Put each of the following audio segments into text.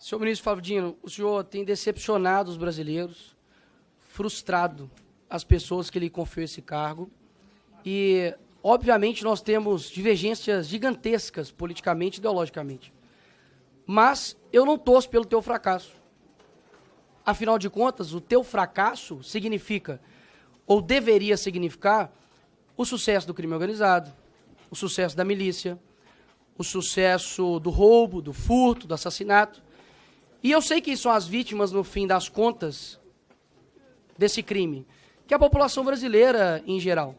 Senhor ministro Flávio Dino, o senhor tem decepcionado os brasileiros, frustrado as pessoas que lhe confiou esse cargo e, obviamente, nós temos divergências gigantescas politicamente e ideologicamente. Mas eu não torço pelo teu fracasso. Afinal de contas, o teu fracasso significa, ou deveria significar, o sucesso do crime organizado, o sucesso da milícia, o sucesso do roubo, do furto, do assassinato. E eu sei que são as vítimas, no fim das contas, desse crime, que é a população brasileira em geral.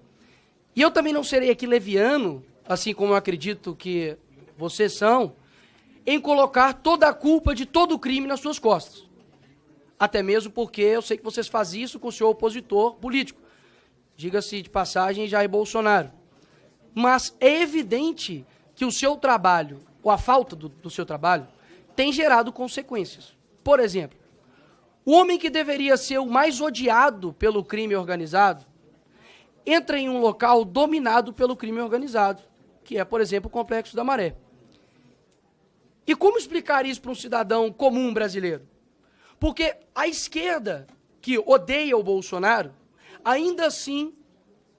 E eu também não serei aqui leviano, assim como eu acredito que vocês são, em colocar toda a culpa de todo o crime nas suas costas. Até mesmo porque eu sei que vocês fazem isso com o seu opositor político. Diga-se de passagem, Jair Bolsonaro. Mas é evidente que o seu trabalho, ou a falta do seu trabalho, tem gerado consequências. Por exemplo, o homem que deveria ser o mais odiado pelo crime organizado, entra em um local dominado pelo crime organizado, que é, por exemplo, o Complexo da Maré. E como explicar isso para um cidadão comum brasileiro? Porque a esquerda, que odeia o Bolsonaro, ainda assim,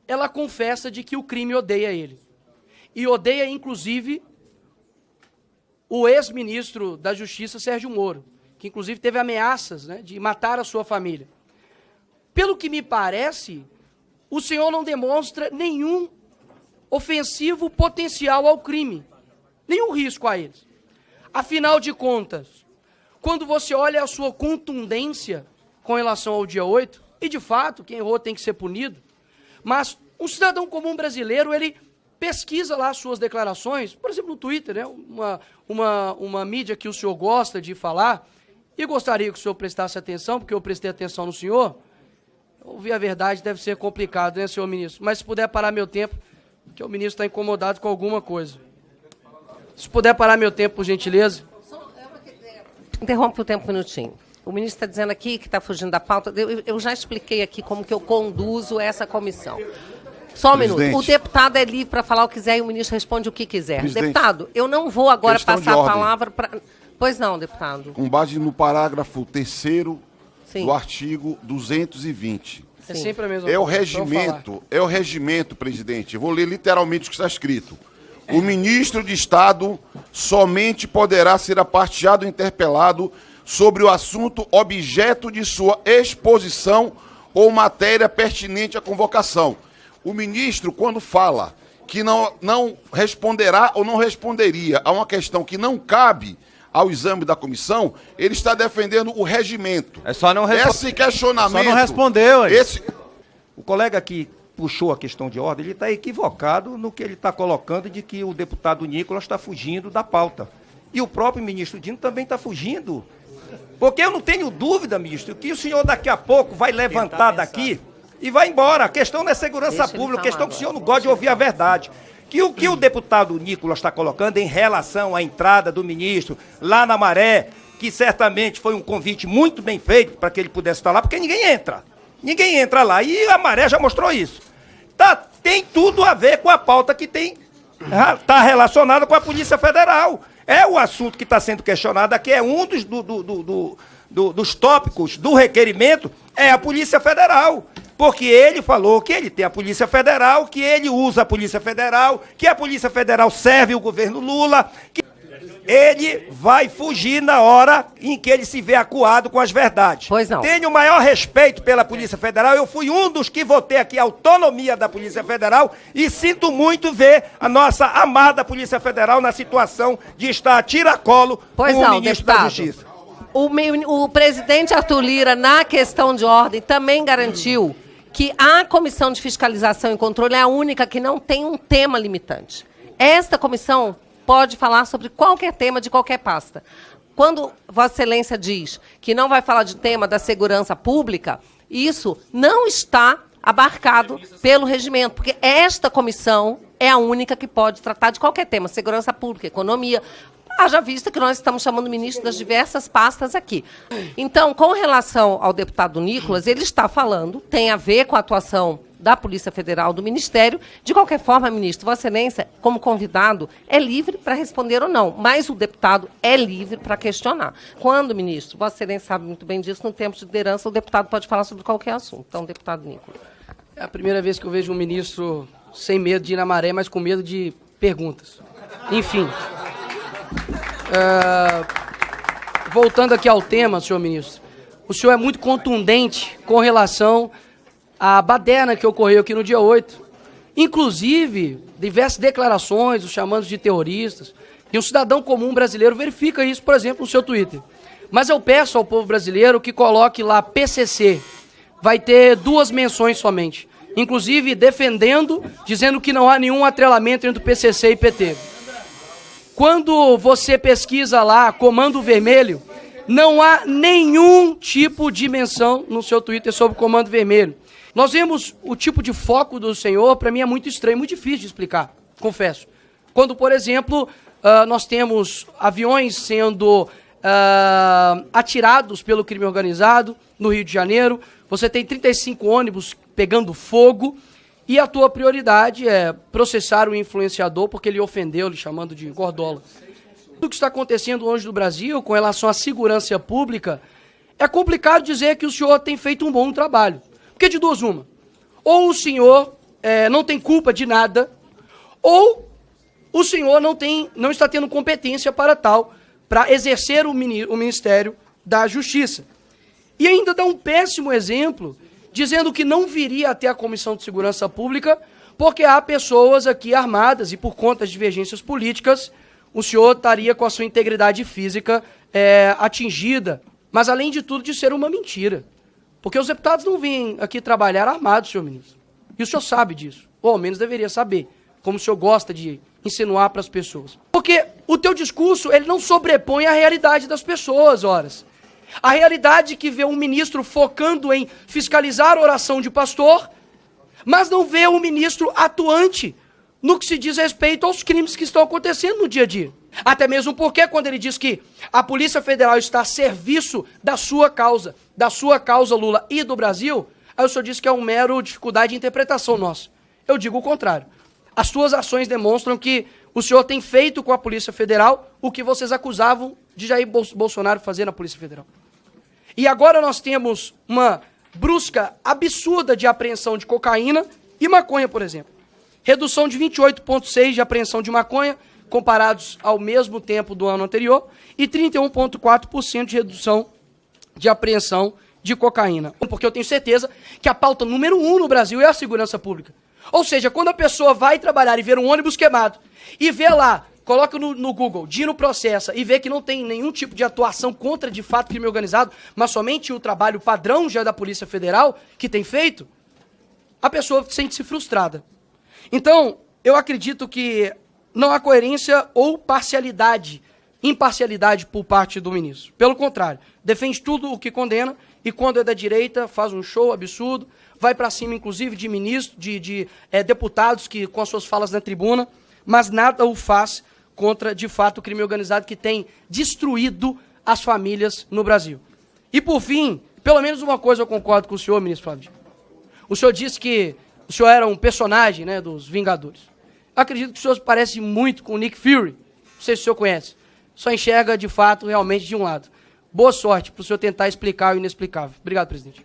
ela confessa de que o crime odeia ele. E odeia, inclusive, o ex-ministro da Justiça, Sérgio Moro, que inclusive teve ameaças, né, de matar a sua família. Pelo que me parece, o senhor não demonstra nenhum ofensivo potencial ao crime, nenhum risco a eles. Afinal de contas, quando você olha a sua contundência com relação ao dia 8, e de fato, quem errou tem que ser punido, mas um cidadão comum brasileiro, ele pesquisa lá as suas declarações, por exemplo, no Twitter, né, uma mídia que o senhor gosta de falar, e gostaria que o senhor prestasse atenção, porque eu prestei atenção no senhor. Ouvir a verdade deve ser complicado, né, senhor ministro? Mas se puder parar meu tempo, que o ministro está incomodado com alguma coisa. Se puder parar meu tempo, por gentileza. Interrompe o tempo um minutinho. O ministro está dizendo aqui que está fugindo da pauta. Eu já expliquei aqui como que eu conduzo essa comissão. Só um minuto. O deputado é livre para falar o que quiser e o ministro responde o que quiser. Presidente, deputado, eu não vou agora passar a palavra para... Pois não, deputado. Com base no parágrafo 3º do artigo 220. É sempre a mesma coisa. É o regimento, presidente. Eu vou ler literalmente o que está escrito. O ministro de Estado somente poderá ser aparteado ou interpelado sobre o assunto objeto de sua exposição ou matéria pertinente à convocação. O ministro, quando fala que não responderá ou não responderia a uma questão que não cabe ao exame da comissão, ele está defendendo o regimento. É só não responder. Esse questionamento... Só não respondeu, hein? O colega que puxou a questão de ordem, ele está equivocado no que ele está colocando de que o deputado Nicolas está fugindo da pauta. E o próprio ministro Dino também está fugindo. Porque eu não tenho dúvida, ministro, que o senhor daqui a pouco vai levantar daqui e vai embora. A questão não é segurança pública, a questão que o senhor não gosta de ouvir a verdade. Que o que o deputado Nicolas está colocando em relação à entrada do ministro lá na Maré, que certamente foi um convite muito bem feito para que ele pudesse estar lá, porque ninguém entra. Ninguém entra lá. E a Maré já mostrou isso. Tem tudo a ver com a pauta que está relacionada com a Polícia Federal. É o assunto que está sendo questionado aqui, é um dos tópicos do requerimento, é a Polícia Federal. Porque ele falou que ele tem a Polícia Federal, que ele usa a Polícia Federal, que a Polícia Federal serve o governo Lula, que ele vai fugir na hora em que ele se vê acuado com as verdades. Pois não. Tenho o maior respeito pela Polícia Federal, eu fui um dos que votei aqui a autonomia da Polícia Federal e sinto muito ver a nossa amada Polícia Federal na situação de estar a tiracolo com o ministro da Justiça. O presidente Arthur Lira, na questão de ordem, também garantiu que a Comissão de Fiscalização e Controle é a única que não tem um tema limitante. Esta comissão pode falar sobre qualquer tema de qualquer pasta. Quando Vossa Excelência diz que não vai falar de tema da segurança pública, isso não está abarcado pelo regimento, porque esta comissão é a única que pode tratar de qualquer tema, segurança pública, economia. Haja vista que nós estamos chamando o ministro das diversas pastas aqui. Então, com relação ao deputado Nicolas, ele está falando, tem a ver com a atuação da Polícia Federal, do Ministério. De qualquer forma, ministro, Vossa Excelência, como convidado, é livre para responder ou não, mas o deputado é livre para questionar. Quando, ministro, Vossa Excelência sabe muito bem disso, no tempo de liderança, o deputado pode falar sobre qualquer assunto. Então, deputado Nicolas. É a primeira vez que eu vejo um ministro sem medo de ir na maré, mas com medo de perguntas. Enfim. Voltando aqui ao tema, senhor ministro, o senhor é muito contundente com relação à baderna que ocorreu aqui no dia 8. Inclusive, diversas declarações, os chamando de terroristas, e um cidadão comum brasileiro verifica isso, por exemplo, no seu Twitter. Mas eu peço ao povo brasileiro que coloque lá PCC. Vai ter 2 menções somente. Inclusive, defendendo, dizendo que não há nenhum atrelamento entre o PCC e PT. Quando você pesquisa lá Comando Vermelho, não há nenhum tipo de menção no seu Twitter sobre Comando Vermelho. Nós vemos o tipo de foco do senhor, para mim é muito estranho, muito difícil de explicar, confesso. Quando, por exemplo, nós temos aviões sendo atirados pelo crime organizado no Rio de Janeiro, você tem 35 ônibus pegando fogo, e a tua prioridade é processar o influenciador porque ele ofendeu, lhe chamando de gordola. O que está acontecendo hoje no Brasil com relação à segurança pública, é complicado dizer que o senhor tem feito um bom trabalho. Porque de duas uma, ou o senhor não tem culpa de nada, ou o senhor não está tendo competência para tal, para exercer o Ministério da Justiça. E ainda dá um péssimo exemplo, dizendo que não viria até a Comissão de Segurança Pública, porque há pessoas aqui armadas e por conta de divergências políticas, o senhor estaria com a sua integridade física atingida. Mas, além de tudo, de ser uma mentira. Porque os deputados não vêm aqui trabalhar armados, senhor ministro. E o senhor sabe disso. Ou ao menos deveria saber, como o senhor gosta de insinuar para as pessoas. Porque o teu discurso, ele não sobrepõe a realidade das pessoas, horas. A realidade que vê um ministro focando em fiscalizar a oração de pastor, mas não vê o ministro atuante no que se diz respeito aos crimes que estão acontecendo no dia a dia. Até mesmo porque, quando ele diz que a Polícia Federal está a serviço da sua causa Lula e do Brasil, aí o senhor diz que é um mero dificuldade de interpretação nossa. Eu digo o contrário. As suas ações demonstram que o senhor tem feito com a Polícia Federal o que vocês acusavam de Jair Bolsonaro fazer na Polícia Federal. E agora nós temos uma brusca absurda de apreensão de cocaína e maconha, por exemplo. Redução de 28,6% de apreensão de maconha, comparados ao mesmo tempo do ano anterior, e 31,4% de redução de apreensão de cocaína. Porque eu tenho certeza que a pauta número 1 no Brasil é a segurança pública. Ou seja, quando a pessoa vai trabalhar e ver um ônibus queimado, e vê lá, coloca no Google, Dino processa, e vê que não tem nenhum tipo de atuação contra, de fato, crime organizado, mas somente o trabalho padrão já da Polícia Federal, que tem feito, a pessoa sente-se frustrada. Então, eu acredito que não há coerência ou imparcialidade por parte do ministro. Pelo contrário, defende tudo o que condena, e quando é da direita, faz um show absurdo, vai para cima, inclusive, de ministros, deputados que, com as suas falas na tribuna, mas nada o faz contra, de fato, o crime organizado que tem destruído as famílias no Brasil. E, por fim, pelo menos uma coisa eu concordo com o senhor, ministro Flávio. O senhor disse que o senhor era um personagem, né, dos Vingadores. Eu acredito que o senhor parece muito com o Nick Fury. Não sei se o senhor conhece. Só enxerga, de fato, realmente de um lado. Boa sorte para o senhor tentar explicar o inexplicável. Obrigado, presidente.